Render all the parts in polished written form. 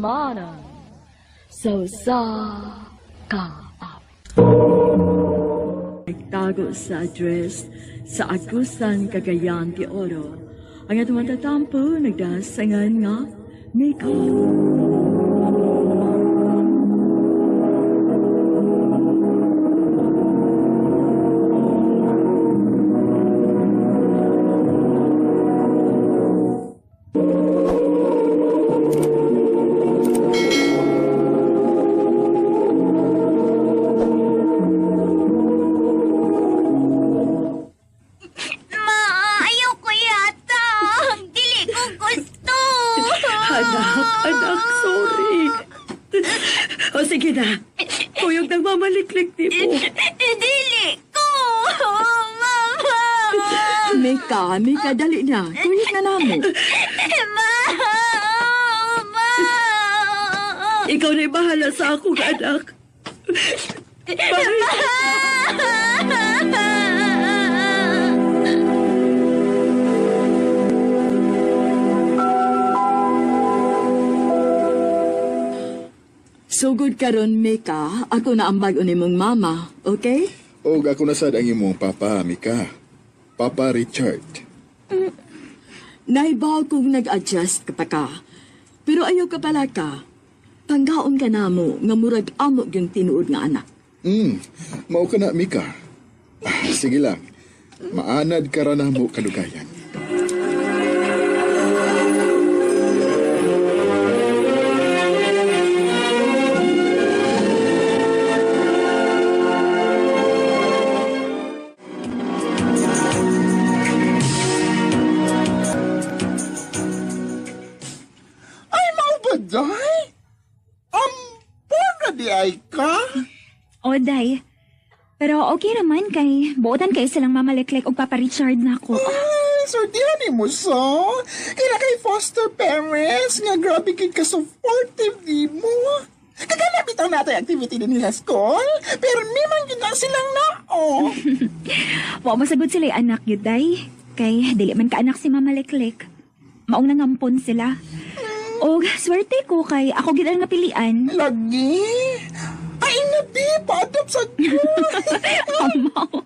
Mana so sa kaap. Nagtago sa address sa Agusan, Cagayan de Oro. Ang atong tatampo nagdasangan nga Mika. Anak, sorry. O sige na, kuyog nagmamaliklik di mo. Dili ko! Mama! Mika, dali na. Kuyog na namo. Mama! Ikaw na'y bahala sa akong anak. Sugod karon Mika, ako na ang bag-o nimong mama, okay? O ako na sad ang imong papa, Mika. Papa Richard. Naibaw kong nag-adjust ka pa ka. Pero ayaw ka pala ka. Panggaon ka na mo, nga murag amok yung tinuod nga anak. Mao ka na, Mika. Sige lang. Maanad ka ra na mo kalugayan. Day? Porna di ay ka? O, day. Pero okay naman kay buotan kayo silang mamaliklik o Papa Richard na ako. Ay, sordihan mo so. Kaya kay foster parents nga grabe kid ka supportive di mo. Kaganapit ang natay activity din nila school, pero memang yun lang silang nao. Wa masagod sila yung anak yun, day. Kay dili man ka anak si mamaliklik. Maong nangampon sila. O, swerte ko kay ako gid ang napilian. Lagi? Ay, nabi, pa-adopt sa Amaw.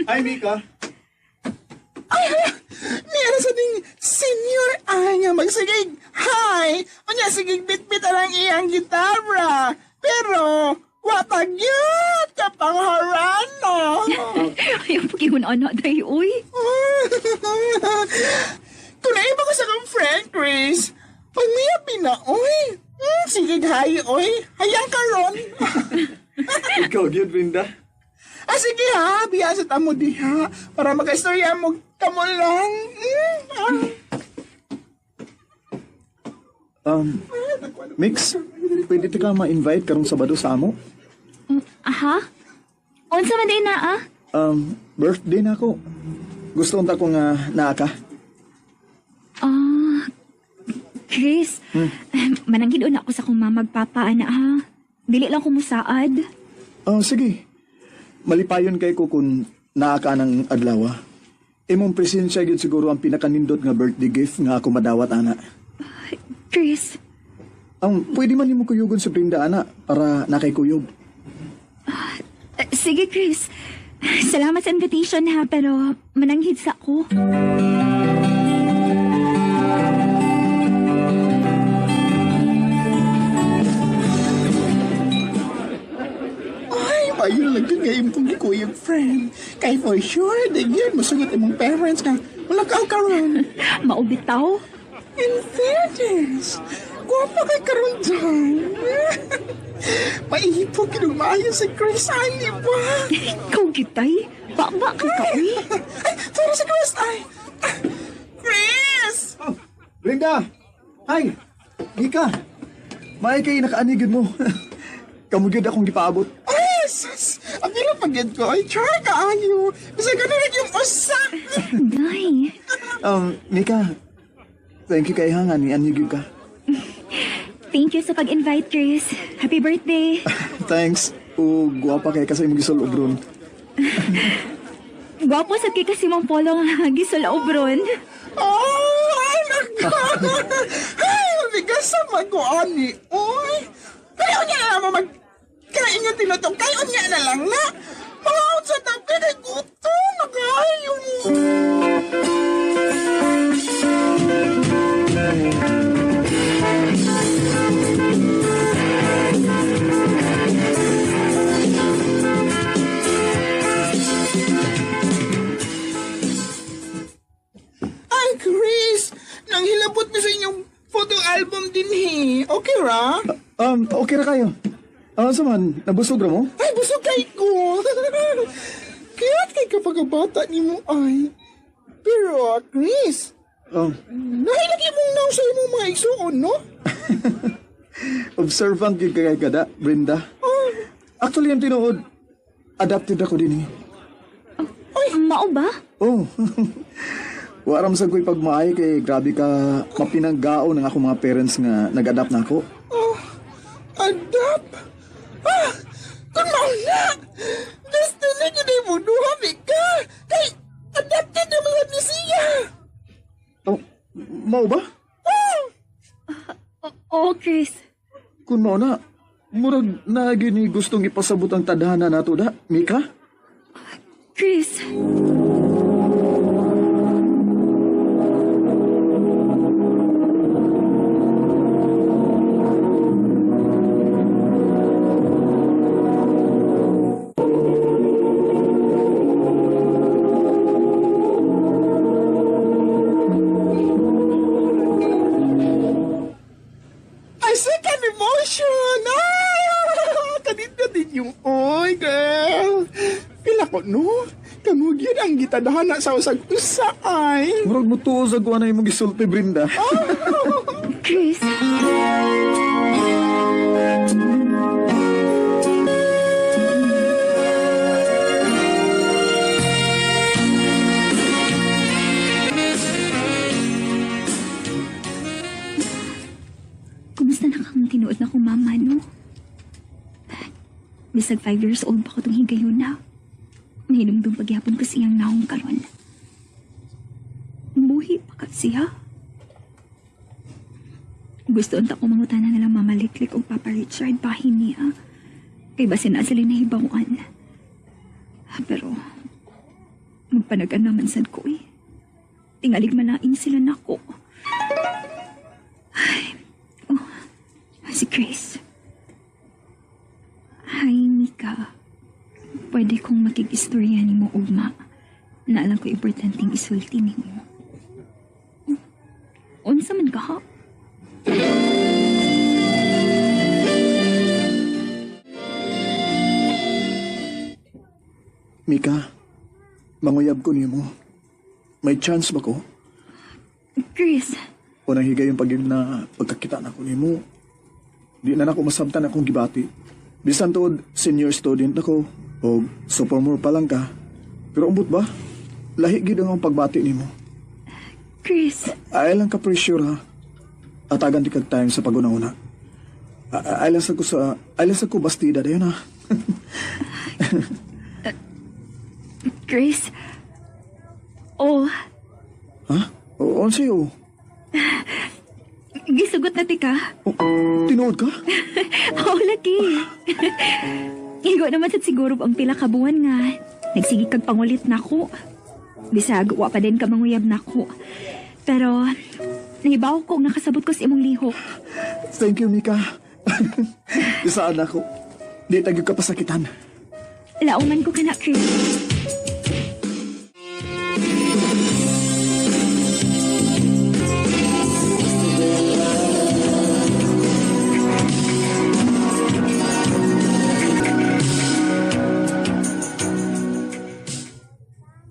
Hi, Mika. Ay, niya sa ding senior ay nga magsigig. Hi! O niya, sigig bit-bit alang iyang gitarra. Pero, watag yun kapang harano. Ayaw pagihon anak, day, uy. Kung naiba ko sa kong friend, Chris, pag niya pinaoy, sigig hay, oy, hayang karon. Ikaw, yun, Brenda. Sige ha, biya sa tamo diha, para makaistorya mo kamo lang. Mix, pwede ka ma-invite karong Sabado sa amo? Aha? Unsa man day na, ah? Birthday na ako. Gusto unta ko nga naa ka. Chris, mananggidon ako sa kong mamagpapaan na, ha? Dili lang ko musaad. Sige. Malipayon kay ko kung naa ka ng adlaw. Imong presensya yun siguro ang pinakanindot nga birthday gift nga ako madawat, ana. Chris, Pwede man mo kuyugon sa Brenda, ana, para nakay kuyog. sige Chris. Salamat sa invitation, ha, pero mananghid sa ko. Ayun lang yun ngayon kong gikuyog, friend. Kaya for sure, di yun, masugot imong parents nga, wala ka karon. Maubitaw? In fairness, guwapa kay karon dyan. Maihipog kinugmaayo si Chris, ay, ba? Ikaw gitay? Baba ka ka, uy. Ay, pero si Chris, ay. Chris! Brenda! Hi! Mika! May kay nakaanigid mo. Kamugid akong gipaabot. Ay, sus! Ang hirap pagyan ko, ay, try ka ayo. Kasi ganun yung usa. Day. Mika, thank you kay hangan ni anigid ka. Thank you sa pag-invite, Chris. Happy birthday. Thanks. O guwapa kay kasi mo gisulod ron. Gwapo sa kay kasi mong polo nga gisulaobron. Oh, anak ka! Ay, mabigas sa mag-uani. Uy, kayo niya na mo kain yung tinutong. Kayo niya na lang na. Mga sa tabi na gusto. Nakayo mo. Ay, Chris! Nanghilabot na sa inyong photo album din Okay ra? Okay ra kayo. Saman, nabusog ra mo? Ay, busog kay ko! Kaya't kay kapag bata ni mo ay. Pero, Chris, nahilagi mong naw sa imong mga igsuon, no? Observant yun kay kada, Brenda. Actually, ang tinuod, adapted ako din eh. Mao ba? Oh, waram sa ko'y pagmaay kay grabe ka mapinanggao ng ako mga parents nga nag-adapt na ako. Oh, adapt? Ah, kung mauna, destiny yun ay mo duhami ka. Kay, adapted na mga nisiya. Oh, mau ba? Oo, Chris. Kung mao na, murag na gini gustong ipasabot ang tadhana nato da, Mika? Chris. Ay, second emotion! Ah, kanina din yung oy, girl. Pila ko, no? Kamugyan ang gitadhana sa usag-usa ay. Murag mo tuo sa kuha na imong gisulti, Brenda. Chris. Kumusta na kang tinuod na kong mama, no? Bisag 5 years old pa ko itong higayon na. Nahinumdum pagyapon ko siyang naong karon. Buhi pa ka siya. Gusto unta ko mangutana na lang Mama Liklik o Papa Richard bahin niya. Kay basin na sila nahibawan. Pero, magpanagan naman sad ko eh. Tingalig manain sila nako. Ay, oh, si Chris. Hi, Mika. Pwede kong makikistorya ni mo, ugma. Naalang ko importanteng isulti ni mo. Unsa man ka, ha? Mika, manguyab ko niyo mo. May chance ba ko? Chris, Unang higay yung pagin na pagkakita na ko nimo. Di na ako masabtan akong gibati. Bisan tuod senior student ako o sophomore pa lang ka. Pero umbot ba? Lahi gid ang pagbati nimo. Chris, Ay lang ka pressure ha. Atagan di kag time sa paguna-una. Ay lang sa ko bastida dayon ha. Chris. Oh, Ha? O sa'yo? gisugot na ti ka. Tinuod ka? Oh, laki. Igo naman sa siguro ang pila ka buwan nga. Nagsigi kag pangulit na ko. Bisag, wa pa din ka manguyab na ko. Pero, nahibaw ko nakasabot ko sa imong lihok. Thank you, Mika. Isaan ako. Di tagyo ka pasakitan. Lauman ko ka na, Chris.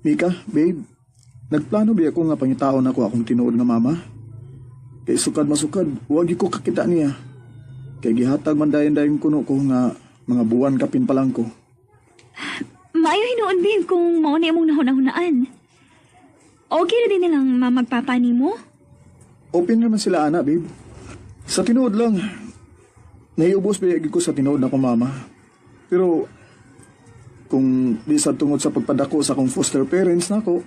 Mika, babe, nagplano ba ako nga pangitaon ako akong tinuod nga mama? Kay sukad masukad, huwag ko kakita niya. Kay gihatag man dayon kuno ko nga mga buwan kapin pa lang ko. Maayo hinuon, babe, kung mauna imong nahunahunaan. Okay na din nilang mamagpapani mo? Open naman sila ana, babe. Sa tinuod lang, naiubos ba ko sa tinuod na ko mama. Pero, kung di sa tungod sa pagpadako sa akong foster parents nako,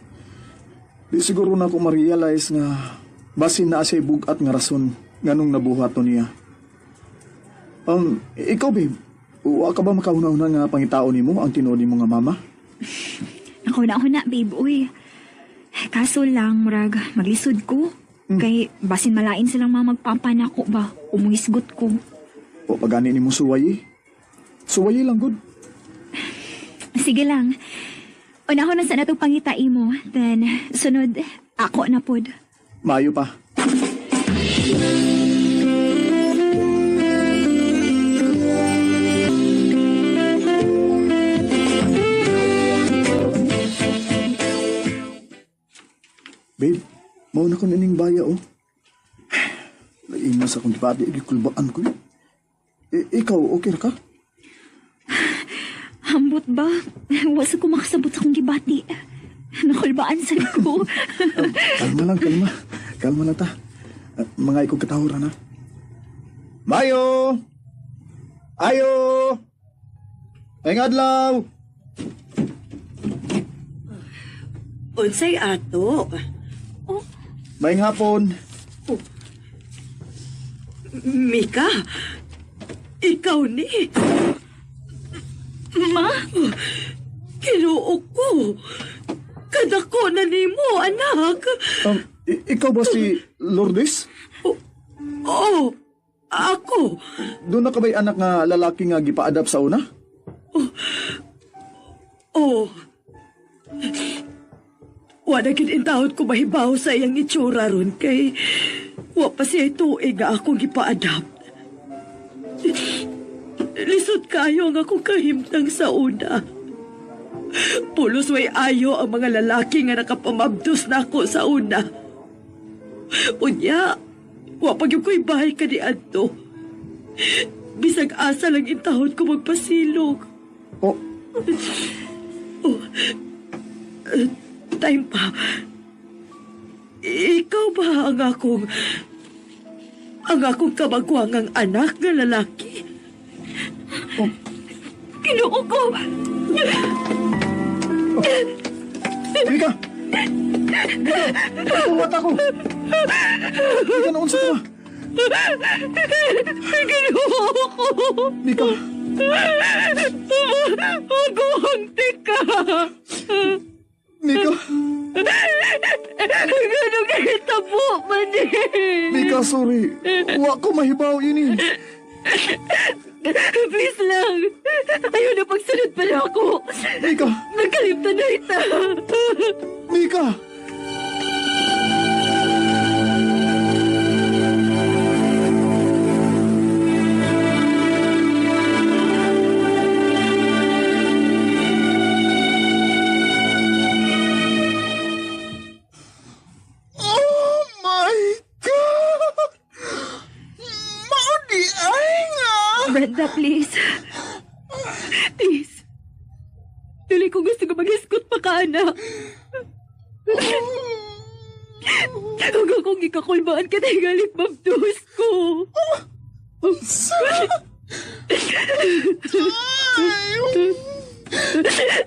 di siguro na ako ma-realize nga basin na siya bugat nga rason nganong nabuhat to niya. Ikaw babe, wa ka ba makauna-una nga pangitao nimo ang tinuod nimo nga mama? Ako na, babe, uy. Kaso lang, murag, maglisod ko. Kay, basin malain silang mga magpapanako ba? Umuhisgot ko. O pagani nimo suwayi? Suwayi lang good. Sige lang. Unahon na sa natong pangitai mo. Then, sunod, ako na pod. Maayo pa. Babe, mau na ko nining baya, oh. Naimas akong dibadi, igikulbaan ko. Ikaw, okay ra ka? Hambot ba? Wasa ko makasabot sa kong gibati. Nakulbaan sa ko. Kalma lang, kalma. Kalma lang ta. Mga ikong katahuran, ha? Mayo! Ayo! Ay adlaw! Unsay ato? Maing hapon. Mika, ikaw ni. Ma? Kinuok ko. Kadako na nimo, anak. Ikaw ba si Lourdes? Oo, ako. Doon na ka ba'y anak nga lalaki nga gipa-adapt sa una? Oo. Wala kinintahod ko mahibaw sa iyang itsura ron kay wa pa siya tuig nga akong gipa-adapt. Lisod kayo ang akong kahimtang sa una. Pulos way ayo ang mga lalaki nga nakapamabdos na ako sa una. Unya, wa pa gyud ko'y bahay ka ni Adto. Bisag asa lang intahod ko magpasilog. Oh, Time pa. Ikaw ba ang akong kamagwangang anak nga lalaki? Kinuo ko! Mika! Tuwat ako! Mika, naunsa ka ba? Kinuo ko! Mika! Maguhangti ka! Mika! Ganong nahitabo man eh! Mika, sorry. Wa ko mahibaw ini. Please lang! Ayaw na pagsunod pa na ako! Mika! Nagkalimtan na ita! Mika! Oh my God! Maudi ay nga! Brenda, please. Please. Tuloy ko gusto ko mag-iskot pa ka, anak. Huwag akong ikakulbaan ka na galit mabdos ko.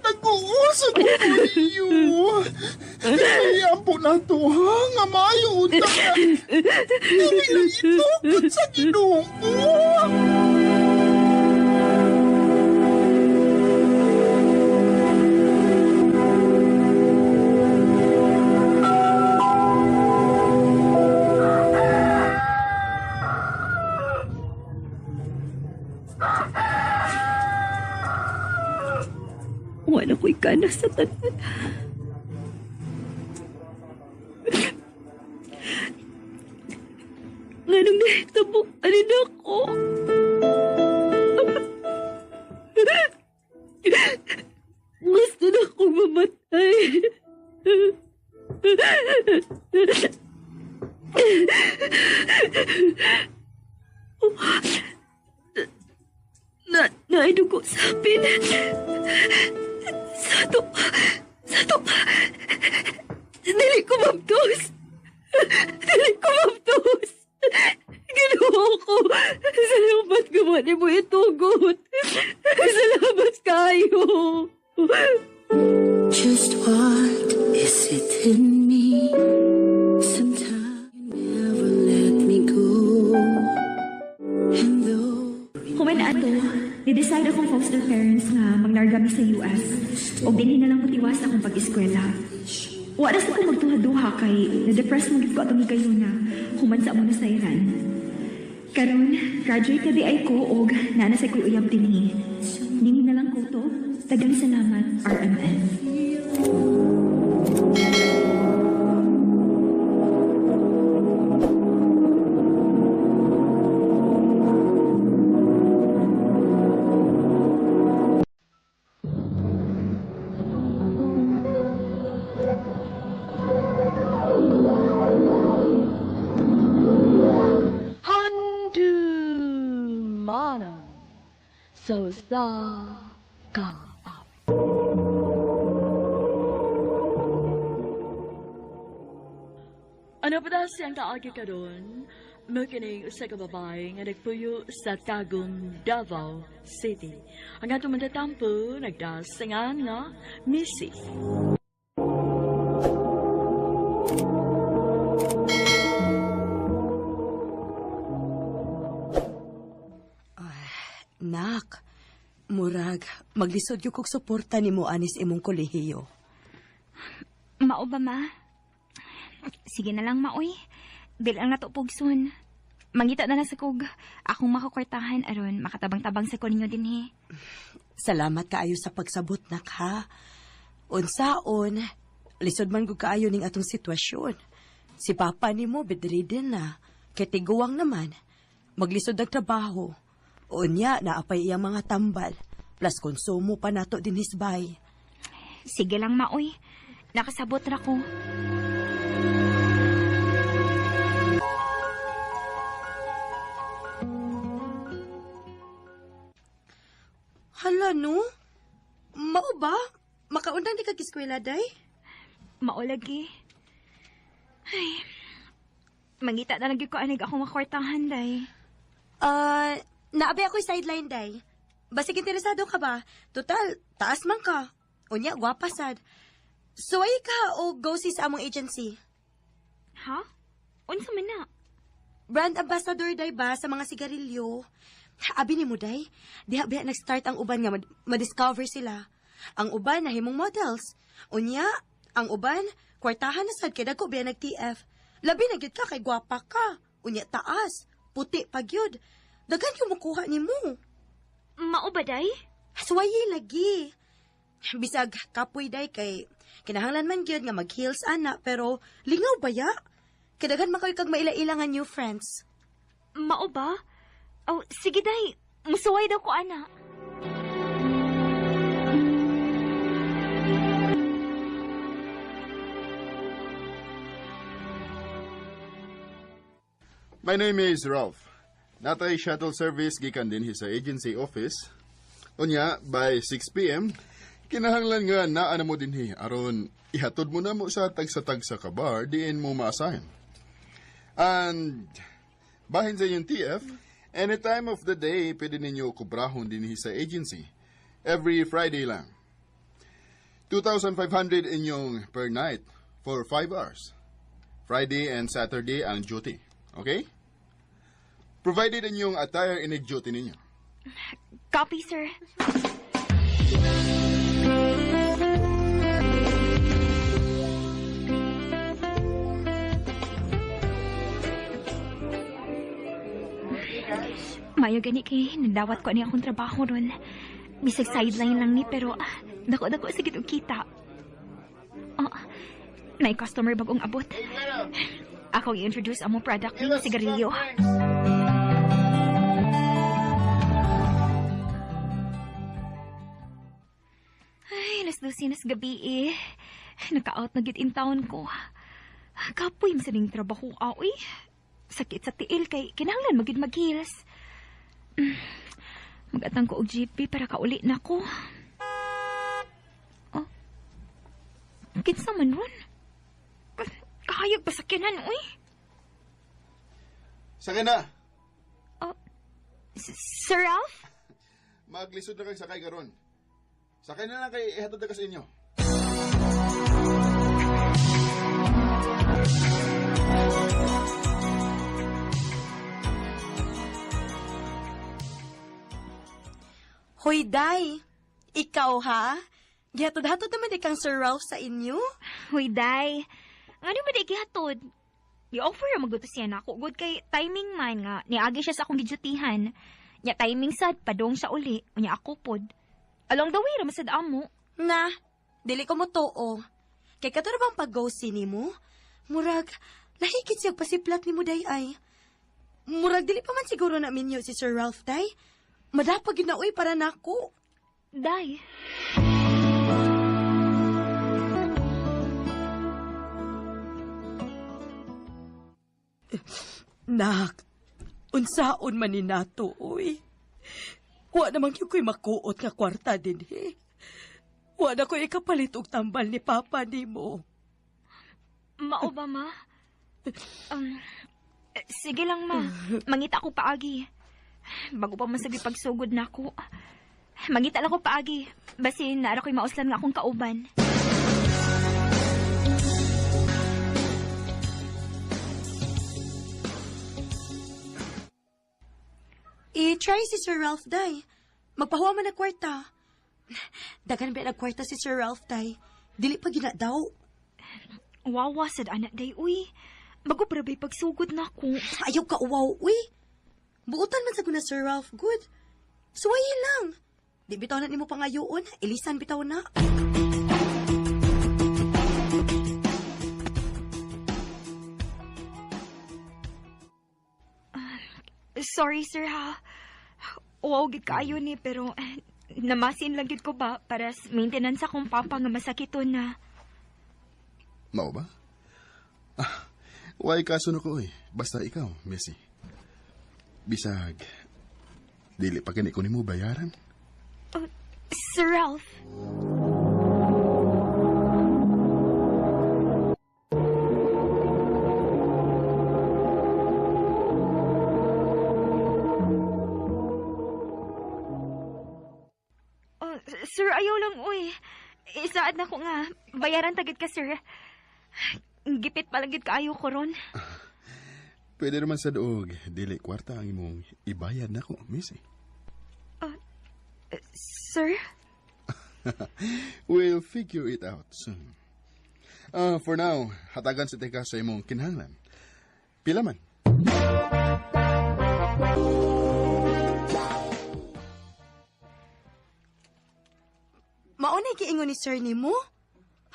Nag-uusap ko po niyo. Hayaan po na to, ha? Nga mayo utang na. Hindi lang itukot sa Ginoo. Wala ko'y kanas sa tanan. Nganong nahitabo, alin ako? Gusto na akong mamatay. Naidugo sa akin. Sato. Dili ko mabdos. Ginoo ko. Salamat gumawa ni mo itugot. Salamat kayo. Nag-decide akong foster parents nga maglarga mi sa US o dinhi na lang ko tiwas akong pag-eskwela. Wala sa ko magduha-duha kay na-depress mo gid ko atong higayuna human sa amo nasayran. Karon, graduate na di ay ko og nana sa ko uyab dinhi. Dinhi na lang ko to. Daghang salamat, RMN. Manang so sa ka. Ano pa daw siyang kaagi ka doon? Makinig sa kababae nga nagpuyo sa Tagum, Davao City. Ang atong matatampo, nagdasangan nga Missy. Nak, murag, maglisod yung kong suporta ni mo anis imong kolehiyo. Mao ba, ma? Sige na lang, maoy. Bilang nato pugson. Mangita na sa kog. Akong makakwartahan aron makatabang-tabang sa kuninyo din, he. Salamat kaayo sa pagsabot, nak, ha? Unsaon, lisod man gud kaayo ning atong sitwasyon. Si papa ni mo bedridden na, kay tiguwang naman. Maglisod ang trabaho. Unya, naapay iyang mga tambal. Plus konsumo pa nato din hisbay. Sige lang, maoy. Nakasabot ra ko. Hala, no? Mao ba? Makaundang di kag-eskwela, day? Mao lagi. Ay, mangita na lagi ko anig akong makwartahan, day. Naabi ako'y sideline, day. Basig interesado ka ba? Total, taas man ka. Unya, gwapa sad. So, ay ka o go si sa among agency? Ha? Unsa man na? Brand ambassador, day ba, sa mga sigarilyo? Abi ni mo, day. Diha-biha nag-start ang uban nga madiscover sila. Ang uban na himong models. Unya, ang uban, kwartahan na sad kay dagko biya nag-TF. Labi na gyud ka kay gwapa ka. Unya, taas. Puti pagyud. Dagan yung makuha ni mo. Mao ba, day? Suwayi lagi. Bisag kapoy day kay kinahanglan man gyud nga mag-heels ana pero lingaw ba ya? Kadagan man kayo kag maila-ilangan new friends. Mao ba? Oh, sige, day. Musuway daw ko, ana. My name is Ralph. Natay shuttle service gikan din sa agency office. Unya, by 6 p.m., kinahanglan nga naa na mo dinhi aron ihatod mo na mo sa tagsa-tagsa ka bar diin mo maasahan. And bahin sa inyong TF, any time of the day pwede ninyo kubrahon dinhi sa agency. Every Friday lang. 2,500 inyong per night for 5 hours. Friday and Saturday ang duty. Okay? Provided inyong attire in duty ninyo. Copy, sir. Mayo gani kay nagdawat ko ni akong trabaho ron. Bisag sideline lang ni pero dako-dako sige og kita. Oh, may customer bagong abot. Ako i-introduce among product ni sigarilyo. Ay, alas 12 nas gabi eh. Naka-out na git in town ko. Kapoy sa ning trabaho aoy. Sakit sa tiil kay kinahanglan magid mag-heels. Magatang ko og GP para kauli na ko. Oh. Kinsa man ron? Kahayag pa sakyanan, uy. Sakay na! Oh. Sir Ralph? Maglisod na kang sakay karon. Sakay na lang kay ihatod na ka sa inyo. Hoy, Day. Ikaw, ha? Gihatod-hatod naman ikang Sir Ralph sa inyo? Hoy, day. Ano ba di gihatod? I-offer ang magutos siya na ako. Good kay timing man nga. Niagi siya sa akong gidyutihan. Nya timing sad, padong siya uli. Nya ako pod. Along the way, ramasad amo. Na, dili ko mo too. Kay kato na bang pag-ghost ni mo? Murag, lahikit siya pasiplat ni mo, Day, ay. Murag, dili pa man siguro na minyo si Sir Ralph, Day. Madapag yun na, uy, para nako. Day. Nak, unsaon man ni nato, uy. Wa naman yung ko'y makuot nga kwarta din, he. Wa na ko'y ikapalit og tambal ni Papa ni mo. Mao ba, ma? Sige lang, ma. Mangita ko paagi. Bago pa man sabi pagsugod na ako. Mangita lang ko paagi. Basin, naara ko'y mauslan nga akong kauban. I-try si Sir Ralph, Day. Magpahuwa man na kwarta. Dagan ba nagkwarta si Sir Ralph, Day? Dili pa gina daw. Wawa sad anak day, uy. Bago para ba'y pagsugod na ako. Ayaw ka uwaw, uy. Buutan man sa na Sir Ralph, good. Suwayi lang. Di bitaw na ni mo pangayoon. Ilisan bitaw na. Sorry, sir, ha. Wow, gid kaayo ni, pero namasin lang gid ko ba para sa maintenance akong papa nga masakiton na. Mao ba? Why kaso na ko eh. Basta ikaw, Missy. Bisag, dili pa gani ko ni mo bayaran. Sir Ralph. Sir, ayaw lang, uy. Isaad na ko nga. Bayaran tagit ka, sir. Gipit palagid ka ayaw ko ron. Pwede naman sa doog, dili kwarta ang imong ibayad na ko, Missy. Sir? We'll figure it out soon. For now, hatagan sa teka sa imong kinahanglan. Pila man? Maunay kiingon ni Sir ni mo?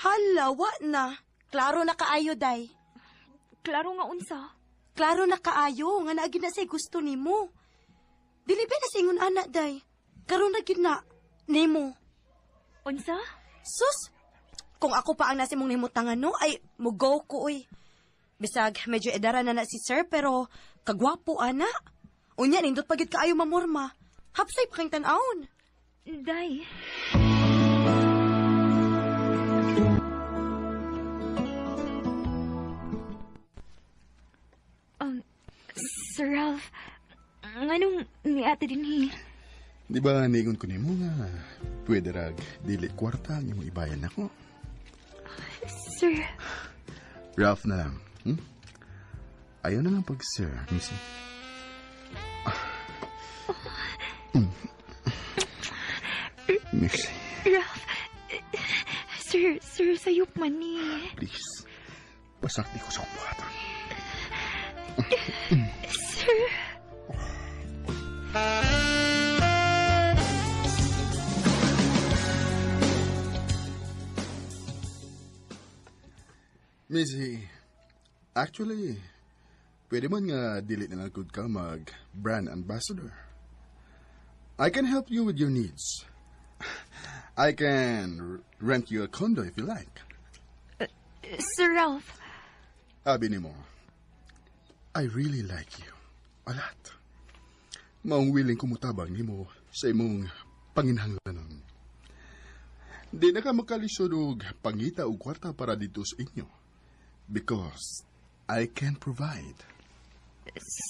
Hala, wa na. Klaro na kaayo, Day. Klaro nga unsa. Klaro na kaayo, nga naagin na say gusto ni mo. Dili ba na sa ingon anak, Day? Karon na gid na. Nimo. Unsa? Sus, kung ako pa ang nasi mong nimutangan no, ay mugo ko, uy. Bisag, medyo edara na si Sir, pero kagwapo, ana. Unya, nindot pagit kaayo mamorma. Hapsay pa kang tanawon. Day. Sir Ralph, anong ni ate din Di ba ningon ko ni mo nga, pwede rag dili kwarta ang imong ibayan ako? Sir. Ralph na lang, hmm? Ayaw na lang pag-sir, Missy. Missy. Ralph, sir, sayop man ni. Please, pasakti ko sa kumpatan. Sir. Missy, actually, pwede man nga dili na good ka mag brand ambassador. I can help you with your needs. I can rent you a condo if you like. Sir Ralph. Abi ni mo, I really like you. A lot. Maong willing kumutabang ni mo sa imong panginhanglanon. Di na ka makalisod og pangita o kwarta para dito sa inyo. Because I can provide.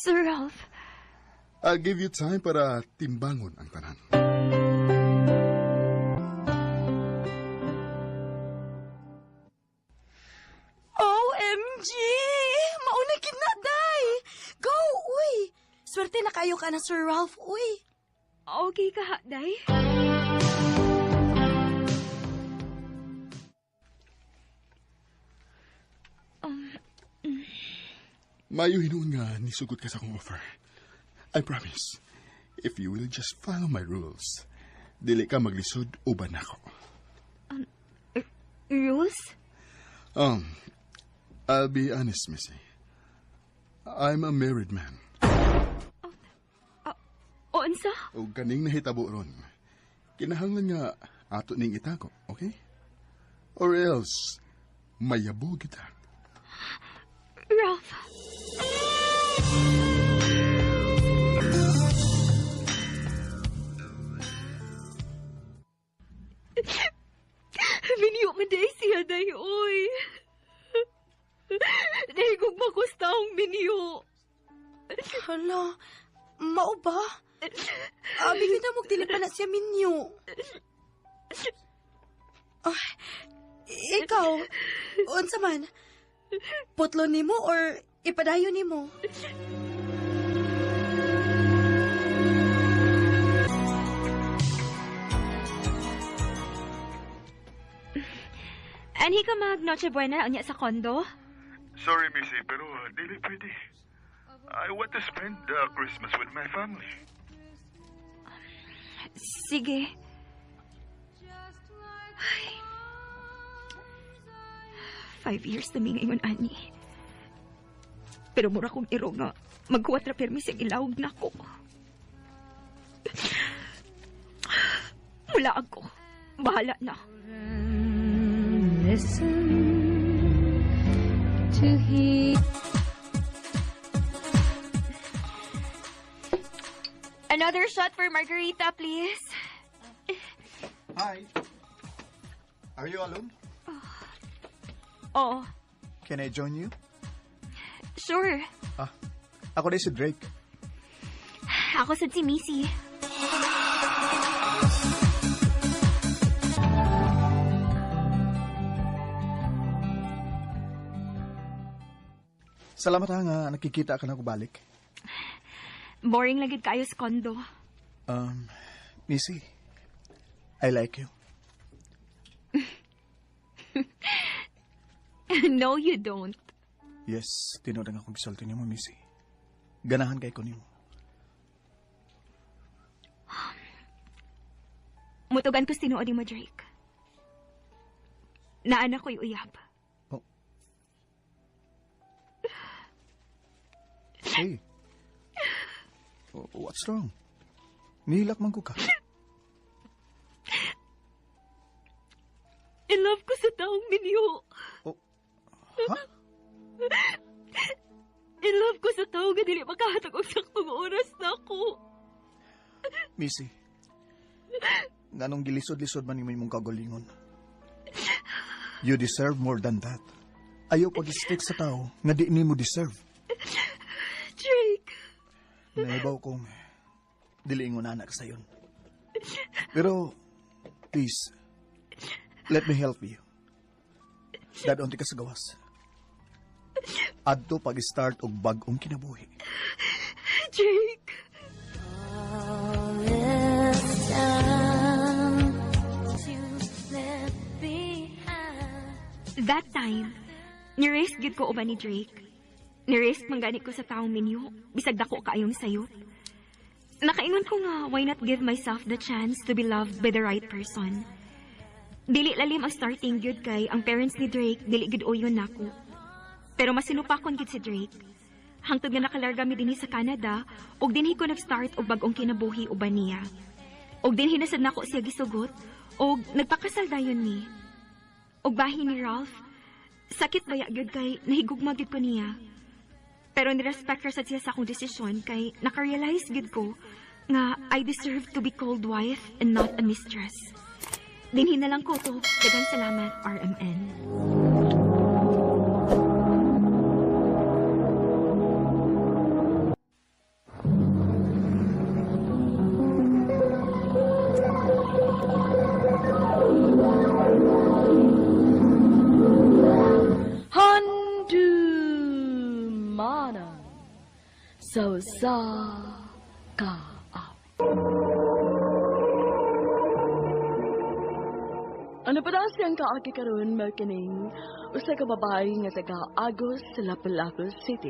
Sir Ralph. I'll give you time para timbangon ang tanan. OMG! Mauna gid na, Day! Go, uy! Swerte na kayo ka na, Sir Ralph, uy! Okay ka, day? Mayo hinuon nga nisugot ka sa akong offer. I promise, if you will just follow my rules, dili ka maglisod uban ako. Rules? I'll be honest, Missy. I'm a married man. O unsa? O kaning nahitabo ron. Kinahanglan nga ato ning itago, okay? Or else, mayabo kita. Ralph. Minyo man day siya day, oy. Nahigog makusta ang minyo. Hala, mao ba? Abi kita mo dili pa na siya minyo. Ah, ikaw, unsa man? Putlo nimo or ipadayon nimo? Anhi ka mag Noche Buena unya sa kondo? Sorry, Missy, pero dili pwede. I want to spend Christmas with my family. Sige. Ay. 5 years na mi ngayon, Ani. Pero mura kong iro nga, magkuwat ra permis ang ilawag na ko. Mula ako. Bahala na. Listen to hear. Another shot for Margarita, please. Hi. Are you alone? Oh, Can I join you? sure. Ako din si Drake. Ako sa si Missy. Salamat ha nga nakikita ka na ko balik. Boring lagid kayo sa kondo. Missy, I like you. No, you don't. Yes, tinuod ang akong gisulti niyo mo, Missy. Ganahan kay ko nimo. Mutugan ko sinuod mo, Drake. Naana ko'y uyab. Hey. What's wrong? Nihilak man ko ka. In love ko sa taong minyo. Ha? In love ko sa taong nga dili makahatag og saktong oras na ako. Missy, nganong gilisod-lisod man imong kagalingon. You deserve more than that. Ayaw pag-stick sa tao nga di nimo deserve. Drake. Naibaw kong dili ingon anak sa yun. Pero, please, let me help you. Dadon ti ka sa gawas. Adto pag-start og bag-ong kinabuhi. Drake. That time, ni-race gid ko uban ni Drake. Ni-race manggani ko sa taong minyo, bisag dako kaayong sayop. Nakaingon ko nga, why not give myself the chance to be loved by the right person? Dili lalim ang starting gyud kay ang parents ni Drake dili gid uyon nako. Pero mas sinupakon gid si Drake. Hangtod nga nakalarga mi dinhi sa Canada, ug dinhi ko nag-start og bag-ong kinabuhi uban niya. Ug dinhi nasad nako siya gisugot, ug nagpakasal dayon ni. Ug bahin ni Ralph, sakit baya gyud kay nahigugma gyud ko niya. Pero ni-respect ra sad siya sa akong desisyon kay naka-realize gid ko nga I deserve to be called wife and not a mistress. Dinhi na lang ko to. Daghang salamat, RMN. Mana. So sa ka. Ano pa daw siyang kaagi karon makining usa ka babae nga taga Agos sa Lapu-Lapu City.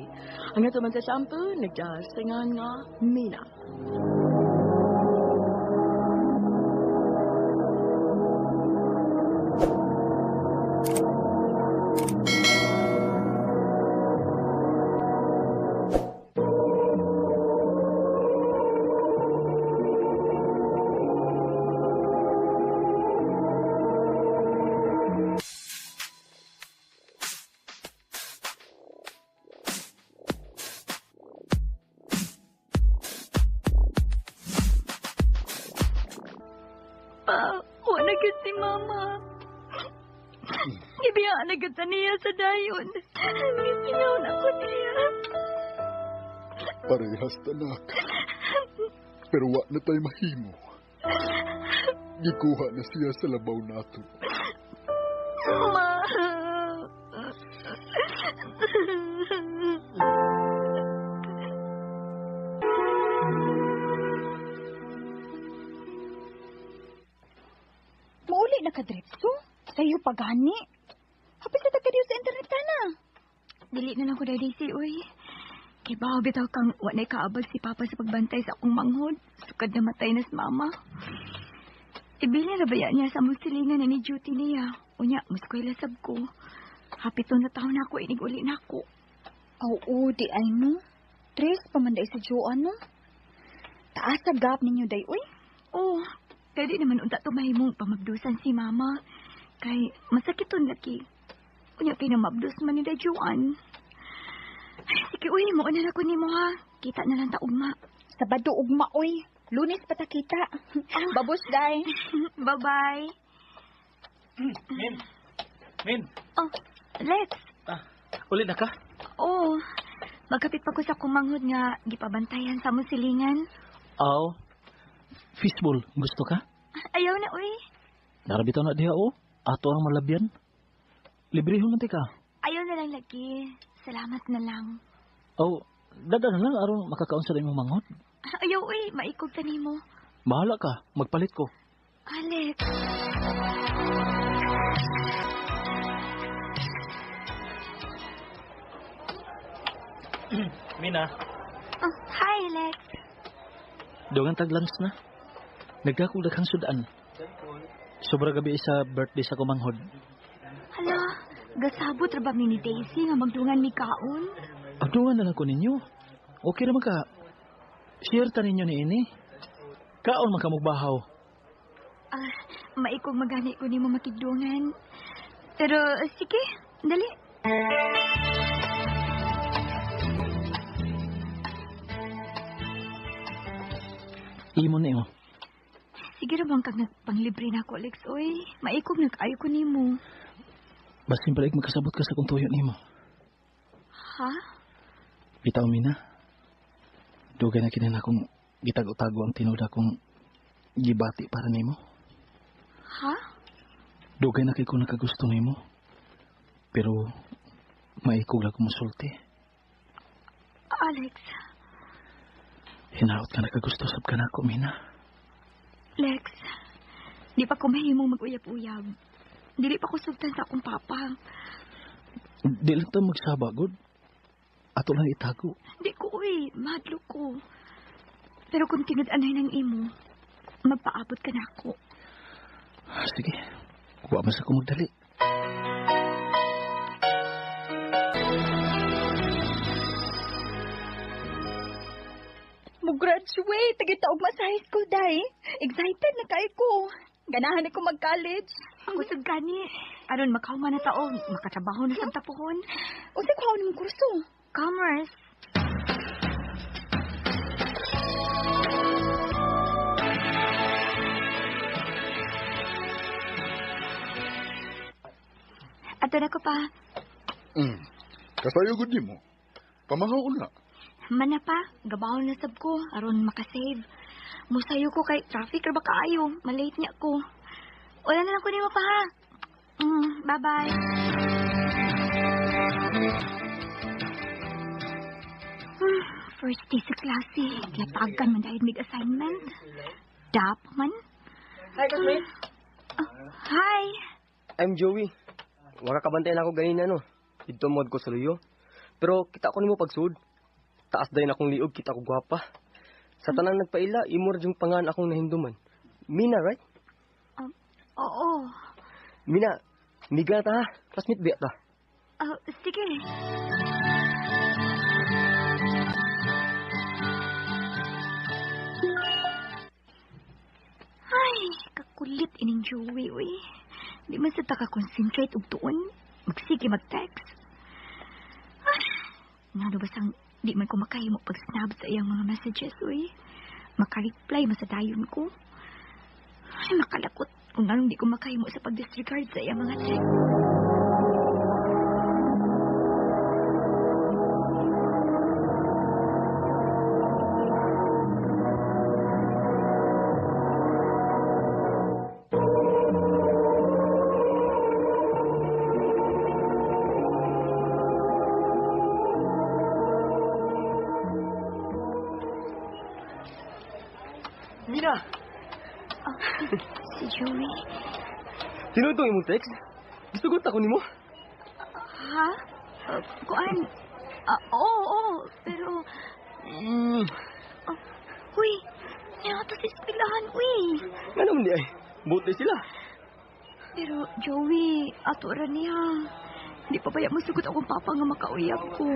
Ang ato man sa sampo, nagdasingan nga Mina. Pa, wala gid si Mama. Ibiyaan na gid niya sa dayon. Gisiyaw na ko niya. Parehas tanak. Pero wa na tayo mahimo. Gikuha na siya sa labaw nato. Ma. Mauli na ka diretso. Sa'yo pagani. Hapit na tagadiyo sa internet ka na. Dili na lang ko dahil si uy. Kay bawa bitaw kang wanay kaabag si Papa sa pagbantay sa akong manghod. Sukad na matay na si Mama. Ibili na baya niya sa musilingan na ni duty niya. Unya, muskwela sab ko. Hapit na taon na ako, iniguli na ako. Oo, di ay no. Tres, pamanday sa Joan no. Taas sa gap ninyo, day, uy. Oh, kaya di naman unta tumahimong pamabdusan si Mama. Kay masakit ton laki. Unya kay na mabdus man ni day Joan. Sige, uy, mo na ako ni mo ha. Kita na lang ta ugma. Sabado ugma, uy. Lunes pa ta kita. Babos, day. Bye-bye. Min, Oh, Lex. ulit na ka? Oh, magkapit pa ko sa kumanghod nga gipabantayan sa musilingan. Oo. Fishball, gusto ka? Ayaw na, uy. Narabitaw na diha o. Ato ang malabyan. Librehon man ka. Ayaw na lang lagi. Salamat na lang. Oh, dada na lang aron makakaon sa imong manghod. Ayaw, uy. Maikog ta nimo. Bahala ka, magpalit ko. Alex. Mina, Oh, hi, Lex. doon tag-lunch na. Nagdakong daghang sudan. Sobra gabi sa birthday sa kumanghod. Hala, gasabot ra ba ni Daisy nga magdungan mi kaon? Abdungan na lang ko ninyo. Okay naman ka. Share ta ninyo ni ini. Kaon man ka magbahaw. Maikog magani ko nimo makigdungan. Pero sige, dali. Imo ni mo. Sige ra bang kag nagpanglibre na ako, Lex, oy. Maikog nag-ayo ko nimo. Basin pala magkasabot ka sa kung tuyo nimo. Ha? Bitaw, Mina. Dugay na kinan akong gitago-tago ang tinuda kong gibati para nimo. Ha? Dugay na kay ko nakagusto nimo. Pero maikog lang kumusulti. Alex. Hinaot ka nakagusto sab ka na ako, Mina. Lex, di pa ko mahimong mag-uyab-uyab. Dili pa ko sugtan sa akong papa. Di lang ta magsaba, God. Ato lang itago. Di ko, uy. Mahadlo ko. Pero kung tinad-anay ng imo, magpaabot ka na ako. Sige. Kuha mas ako magdali. Mag-graduate. Tagitaog ma sa high school, day. Excited na kay ko. Ganahan ako mag-college. Ako sa gani. Aron makahuman na taon, makatrabaho na sa tapuhon. O sa kuhaw ng kurso? Commerce. Ato na ko pa. Kasayo gud nimo. Pamahaw na. Mana pa, gabahon na sab ko, aron makasave. Musayo ko kay traffic ra ba kaayo, malate niya ko. Wala na lang ko nimo pa ha. Bye-bye. First day sa klase, latagan man dahil may assignment. Dap man. Hi, Kasmin. Hi. I'm Joey. Waka kabantayan ako ganina, no? Dito mod ko sa luyo. Pero kita ko nimo pagsud. Taas dayon akong liog, kita ko gwapa. Sa tanang nagpaila, imor yung pangan akong nahinduman. Mina, right? Oo. Mina, miga ta ha. Classmate biya ta. Sige. Ay, kakulit ining Joey, uy. Di man sa taka-concentrate og tuon. Magsige mag-text. Ay, nga basang di man ko makahimo pag-snap sa iyang mga messages, uy. Maka-reply masadayon ko. Ay, makalakot kung anong di ko makahimo sa pag-disregard sa iyang mga text. Mina! Si Joey. Sino itong imong text? Gusto ko nimo. Ha? Kuan? Oo, pero... Uy, niya to sa eskwelahan, uy. Nga naman di ay. Buti sila. Pero, Joey, ato ra niya. Di pa baya masugot akong papa nga makauyab ko.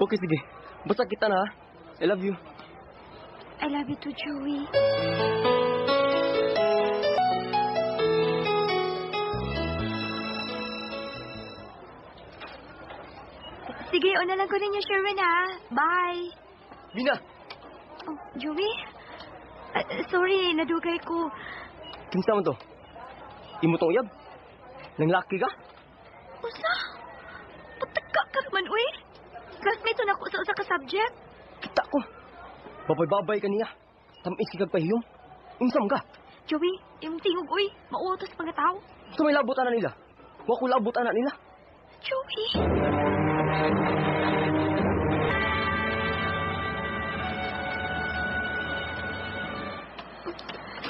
Okay, sige. Basta kita na ha. I love you. I love you too, Joey. Sige, una lang ko ninyo, Sherwin, ha? Bye. Mina! Oh, Joey? Sorry, nadugay ko. Kinsa man to? Imo tong uyab? Nang laki ka? Usa? Patagka ka naman, uy. Classmate na ako sa usa ka subject. Kita ko. Babay-babay ka niya. Tamis ka kagpahiyong. Unsam ka? Joey, yung tingog, uy. Mautos mga tao. So may labot anak nila. Wa ko labot anak nila. Joey.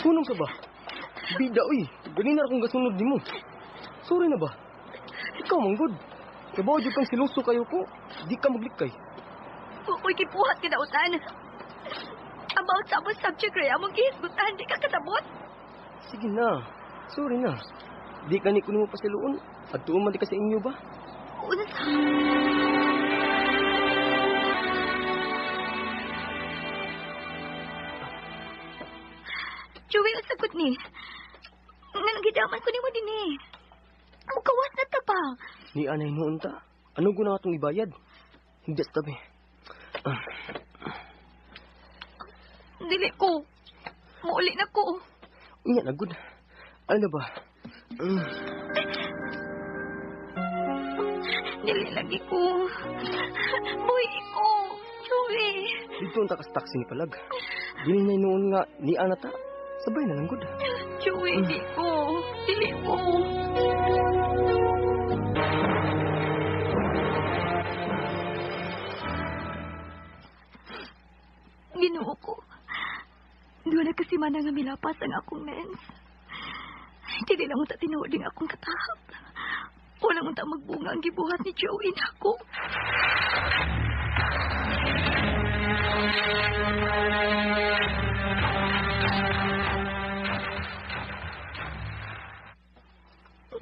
Sunong sa ba? Bida, uy. Ganina akong gasunod di mo. Sorry na ba? Ikaw, manggod. Kabaw dyan kang siluso kayo ko. Di ka maglikay. Uy, kipuhat ka na utan. About sa among subject, Ray, among gihisgutan, di ka katabot. Sige na. Sorry na. Di ka ni kuno mo pasiluon. At tuon man di ka sa inyo ba? Una sa... Joey, ang sagot ni. Nga naghidaman ko ni mo din eh. Mukawas na ta pa. Ni anay noon ta. Ano guna atong ibayad? Hindi sa tabi. Dili ko. Mauli na ko. Unya na, good. Ano ba? Dili lagi ko. Buhay ko. Joey. Dito ang takas taksi ni Palag. Dili na noon nga ni anata. Sabay na lang, good. Joey, di ko. Dili ko. Ginoo ko. Doon na kasi man nga milapas ang akong mens. Hindi lang mo ta tinuod ang akong katahap. Wala mo ta magbunga ang gibuhat ni Joey na ako.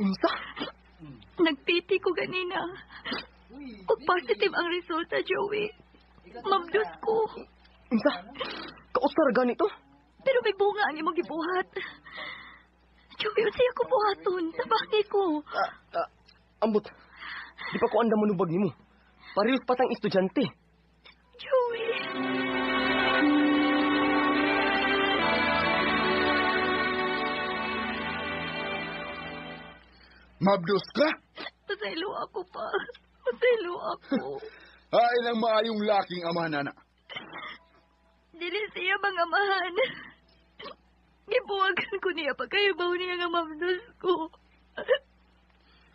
Unsa? Nagpiti ko ganina. Kung positive ang resulta, Joey. Mabdus ko. Unsa? Kausar ganito? Pero may bunga ang imong gibuhat. Joey, unsay ako buhaton sa bakit ko. Ambot. Di pa ko anda manubag nimo. Parehas patang estudyante. Joey. Mabdos ka? Pasaylo ako pa. Pasaylo ako. Ay lang maayong laking ama na. Dili siya mga amahan. Gibuwagan ko niya pagkayabaw niya nga mabdos ko.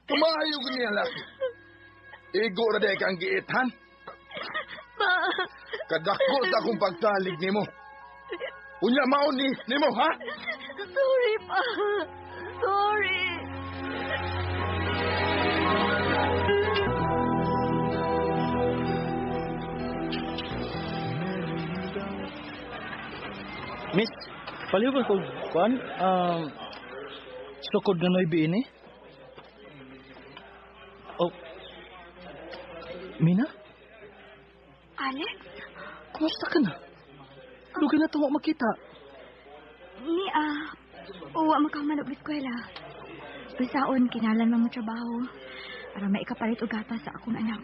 Kumayo ko niya laki. Igo na dahil kang giithan. Pa. Kadako sa akong pagtalig nimo. Unya maon ni nimo, ha? Sorry, pa. Sorry. Miss, paliw ko kuan, sukod nga noy biini. Oh, Mina? Alex? Kumusta ka na? Lugay na tungo makita. Uwa makaman og eskwela. Basaon, kinalan mo trabaho. Para maikapalit og gatas sa akong anak.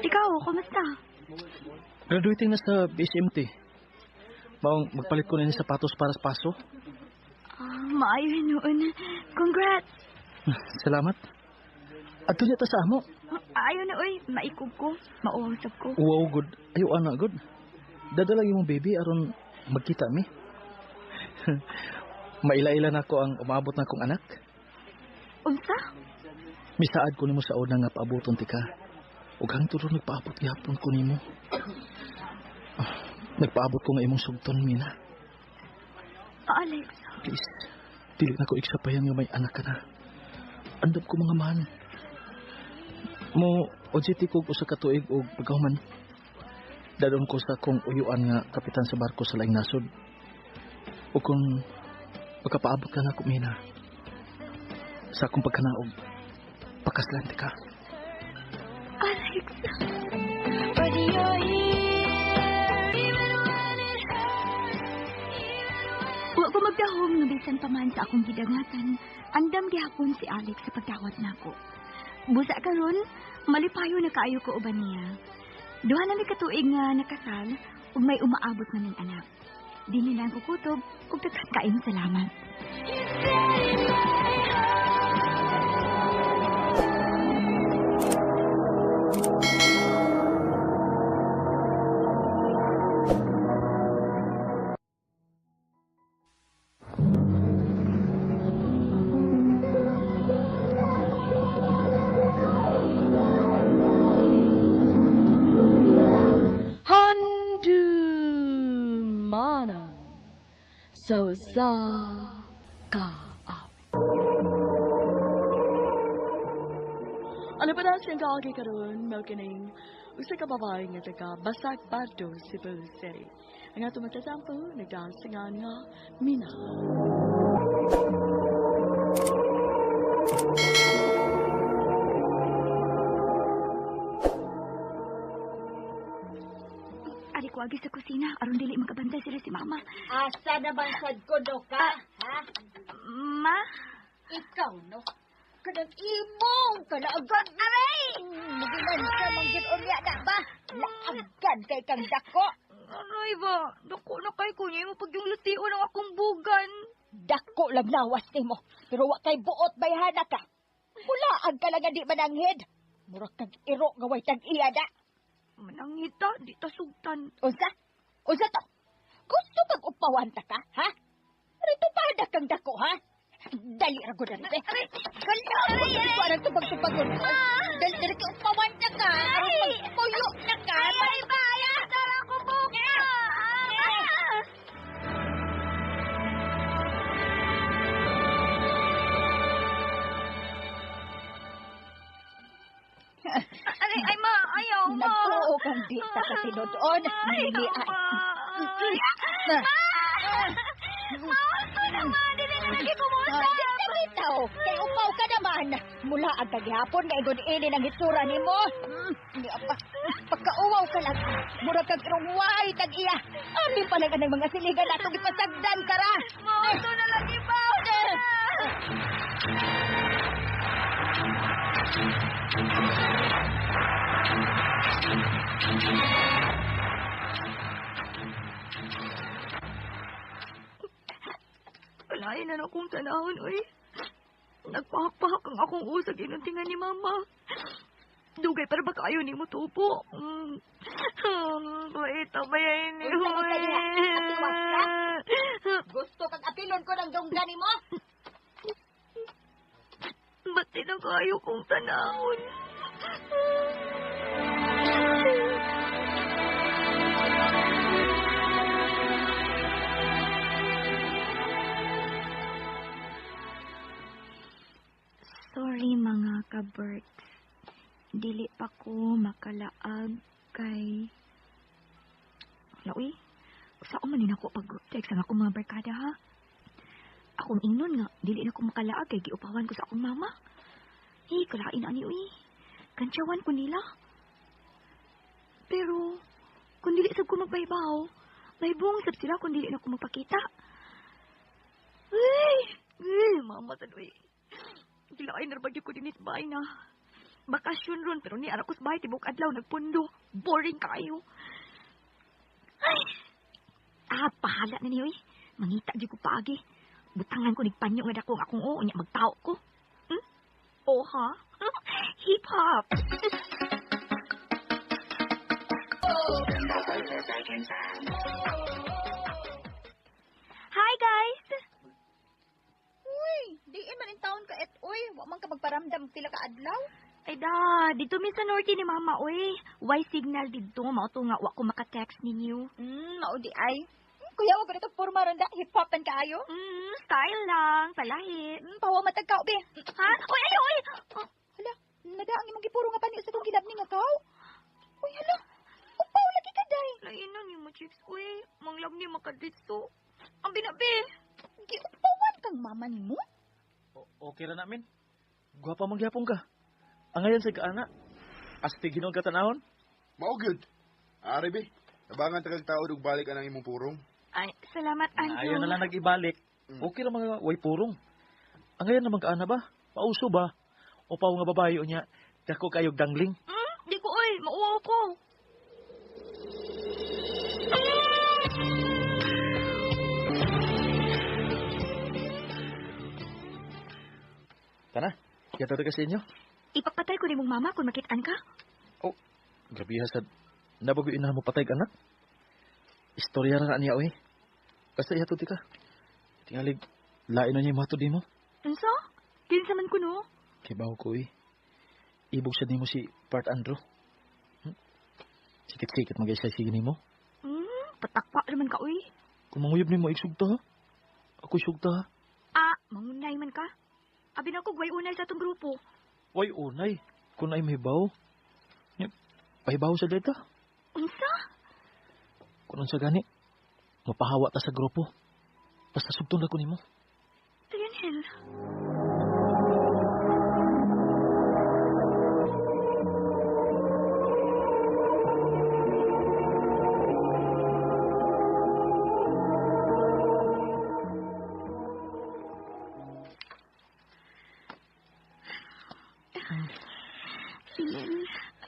Ikaw, kumusta? Graduating na sa BSMT. Maong magpalit ko na ni sapatos para sa paso. Maayo noon. Congrats! Salamat. Adto niya ta sa amo. Ayaw na, oy. Maikog ko. Mauusap ko. Wow, good. Ayo, ana, good. Dadala yung baby aron magkita mi. Maila-ila na ko ang umabot na kong anak. Unsa? Misaad ko nimo sa una nga paaboton ti ka. Ug hangtod ron nagpaabot gyapon ko nimo. Nagpaabot ko nga imong sugton, Mina. Alex. Please, dili na ko iksapayan nga may anak ka na. Andam ko mga man. Mo, ojiti ko usa ka tuig og pagkahuman. Dadon ko sa kong uyuan nga kapitan sa barko sa laing nasod. O kung pagkapaabot ka na ko, Mina, sa akong pagkanaog, pakaslanti ka. Alex. Wa ko magdahom nga bisan pa man sa akong gidangatan. Andam gihapon si Alex sa pagdawat nako. Busa karon, malipayo na kaayo ko uban niya. Duha na mi katuig nga nakasal ug may umaabot na ning anak. Dili lang ko kutob ug daghang kaayong salamat. Mana so sa ka up. Ano pa na siyang kaagi karon mo kining usa ka babae nga taga Basag Bardo, Cebu City. Ang ato matatampo nagdasingan nga Mina. Ari ko agi sa kusina aron dili makabantay sila si Mama. Asa na bang sad ko do ka, ha? Ma? Ikaw, no? Kanang imong kalaagan, aray! Magilan ka manggit unya na ba? Laagan kay kang dako. Aray ba? Dako na kay ko niya mo pag yung lutio ng akong bugan. Dako lang lawas nimo, pero wa kay buot bayhana ka. Mulaag ka lang nga di mananghid. Murag kag iro nga way tag-iyada. Manangita, di ta sugtan. Unsa? Unsa to? Gusto kang upawan ta ka, ha? Rito pa kang dako, ha? Dali ra gud rin. Kala, parang tubag-tubagon. Dali ka upawan ta ka. Puyo na ka. Ay, baya! Tara ko buka! Ay, ma! Ayaw, ma! Nagtuo kang di sa katinudoon. Nili ay. Ito naman! Dili na lagi kumusta! Ikaw, kay upaw ka naman. Mula ang kaghapon, nga igon ini ng hitsura ni mo. Pagkauwaw ka lang. Murag kag irungway, tag-iya. Amin pala ka ng mga siligan na itong ipasagdan ka ra. Ito na lagi ba? Walain na akong tanahon, oy. Nagpahak-pahak ang akong usag inuntingan ni Mama. Dugay para ba kayo ni mo tupo? Wait, tabayain ni Gusto kang apilon ko ng dunggan mo? Ba't na kayo kong tanahon? Sorry mga ka-Berks. Dili pa ko makalaag kay... Uy, Saan man din ako pag-text ang akong mga barkada, ha? Akong ingnon nga, dili na ko makalaag kay giupawan ko sa akong mama. Kalain ani, uy. Kantsawan ko nila. Pero, kung dili sab ko magbaybaw, may buong sab sila kung dili na ko magpakita. Mama, uy. Gilain na bagyo ko din sa bahay na. Bakasyon ron, pero ni anak ko sa bahay, tibok adlaw, nagpundo. Boring kayo. Pahala na niyo, mangita di ko paagi. Butangan ko nigpanyo nga dako akong niya magtao ko. Oh, ha? Hip-hop. Hi, guys! Uy, diin man in town ka uy. Wa man ka magparamdam pila ka adlaw. Ay da, dito min sa norte ni mama, uy. Why signal dito? Mao to nga, wa ko maka-text ninyo. Mao di ay. Kuya, wag ganito forma ron da. Hip-hopan kaayo. Style lang, palahi. Pawa matagkaw, be. Ha? Uy, ay, uy! Hala, nadaang imong gipuro nga pani sa kong kilabning nga kao. Uy, hala. Upaw lagi ka, day. Lainan niyo mo, chicks, uy. Manglab niyo makadito. Ang binabi. Giupawan kang mama ni mo? Okay ra namin. Gwapa mangyapon ka. Ang ngayon sa kaana. Astig hinog katanahon. Mao gyud. Ari be. Tabangan tagag tao og balik anang imong purong. Ay, salamat, Anjo. Ayaw na lang nag-ibalik. Okay ra mga way purong. Ang ngayon naman kaana ba? Pauso ba? O pa nga babae o niya. Dako kayog dangling. Di ko, uy. Mauwaw ko. Kana, yato ka sa inyo. Ipapatay ko ni mong mama kung makitaan ka. Oh, grabe hasad. Nabago ina mo patay ka anak. Istorya ra niya oy. Basta yato ti ka. Tingalig lain na niya mato di mo. Unsa? Kinsa man ko no? Kibaw ko eh. Ibog sa nimo si Part Andrew. Sikit-sikit mag-isa sige nimo. Patakpa naman ka uy. Kung manguyab nimo igsugta ha. Ako sugta ha. Mangunay man ka. Abi na ko, way unay sa itong grupo. Way unay? Kung ay may baw. Pahibaw sa data. Unsa? Kung sa gani, mapahawa ta sa grupo. Basta sugtong na ko nimo. Lionel.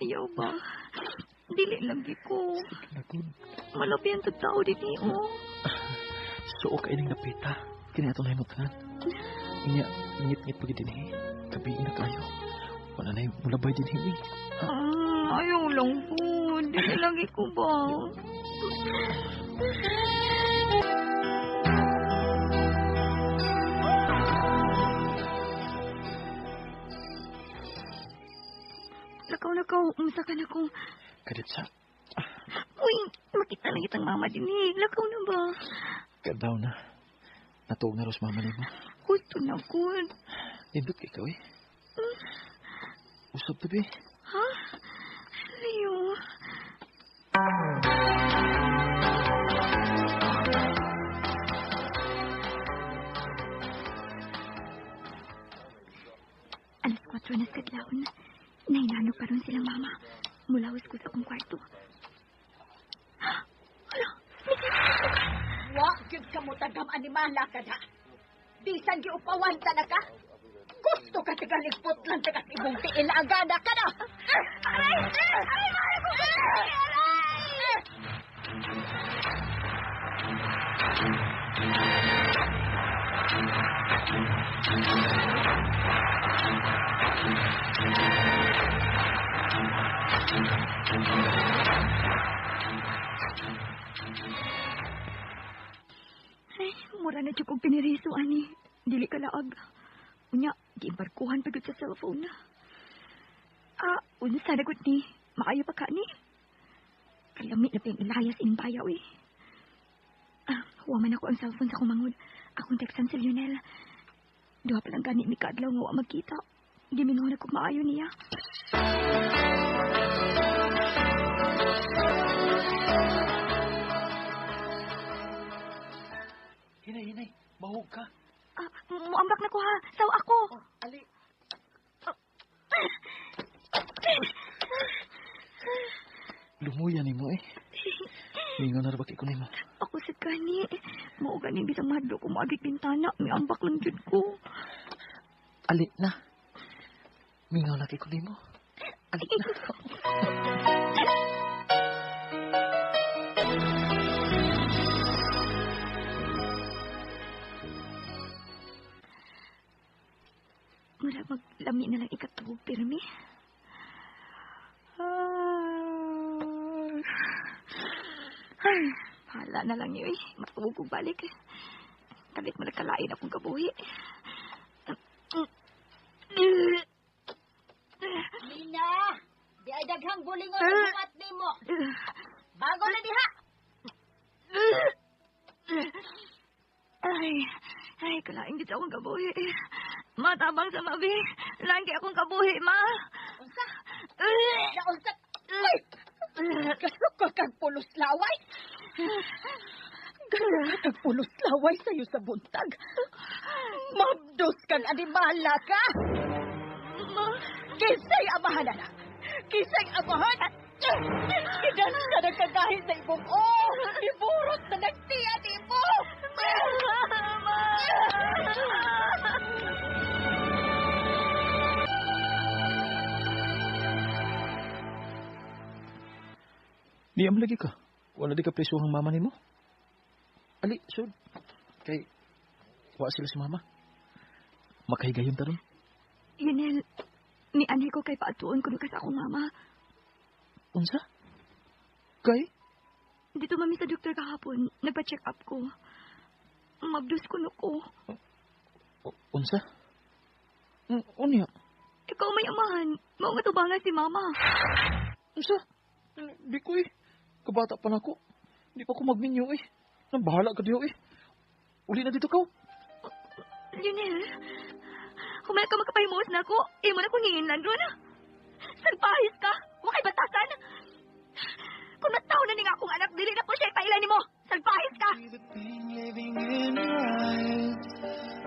Ayaw ba? Dili lagi ko. Malabi ang tao din niyo. So, okay nang napita. Kinato na yung tanan. Inya, ngit-ngit pag din eh. Kabiin na kayo. Wala na yung mulabay din eh. Ayaw lang po. Dili lagi ko ba? Lakaw, umasakan ako. Kadit sa... Uy, makita na itang mama din eh. Lakaw na ba? Kadaw na. Natuog na ros mama nimo. Gusto na ko. Indot kay ikaw eh. Usap tabi. Ha? Ayaw. Alas 4 na sa kadlawon. Nainano pa rin sila, mama. Mulawas ko sa akong kwarto. Hala, Wa, gyud ka mo tagam animala ka na. Bisan giupawan ta na ka. Gusto ka tigalipot lang tagat ibong tiil na agada ka na. Aray! Aray! Ay, mura na dyan kong piniriso, ani. Dili ka laag. Unya, giimbarkuhan pa sa cellphone na. Unsa nagot ni? Maayo pa ka ni? Kalamit na pingilayas ining bayaw eh. Huwaman ako ang cellphone sa kumangod. Akong textan si Lionel. Duha pa lang gani mi kadlaw nga wa magkita. Gimingon ako maayo niya. kuya nimo eh. Mingon na ra ba kay ko nimo? Ako sa kani. Mao gani bisang madlo ko maagit bintana. May ambak lang jud ko. Ali na. Mingon na kay ko nimo. Ali na. Mura maglami na lang ikatubog, pirmi. Ay, hala na lang yun eh. Matubog kong balik eh. Kalit mo nagkalain akong kabuhi. Nina, di ay daghang bulingon sa buwat nimo. Bago na diha. Ay, kalain dito akong kabuhi. Matabang sa mabi. Langgi akong kabuhi, ma. Unsa? Naunsa? Ay! Kasukol kang pulos laway. Gara kang pulos laway sa'yo sa buntag. Mabdos kang animala ka. Kisay amahan na. Kisay amahan. Kidan ka nagkagahin sa ibong iburot na nagtiyan ibo. Di am lagi ka. Wala di ka preso ang mama nimo. Ali, sud. Kay wa sila si mama. Makahigayon taron. Yunel, ni anay ko kay paatuon ko ka sa akong mama. Unsa? Kay? Dito mami sa doktor kahapon, nagpa-check up ko. Mabdus ko no ko. Unsa? Unya? Ikaw may amahan. Mao nga tubangan si mama. Unsa? Di ko eh. Kabata pa na ako. Di pa ako magminyo eh. Nabahala ka diyo eh. Uli na dito ka. Lionel, kumaya ka magkapahimuos na ako. Imo na kong hinginan ron. Salpahis ka. Huwag kay batasan. Kung nataw na ni nga akong anak, dili na po siya ipailan ni mo. Salpahis ka.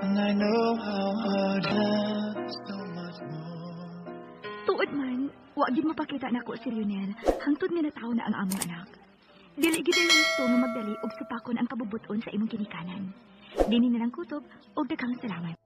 And I know how hard it so much more. Tuod man, wag gid mapakita na ako si Lionel. Hangtod nga nataw na ang among anak. Dili gid yung gusto nga magdali og supakon ang kabubuton sa imong ginikanan. Dini na lang kutob og daghang salamat.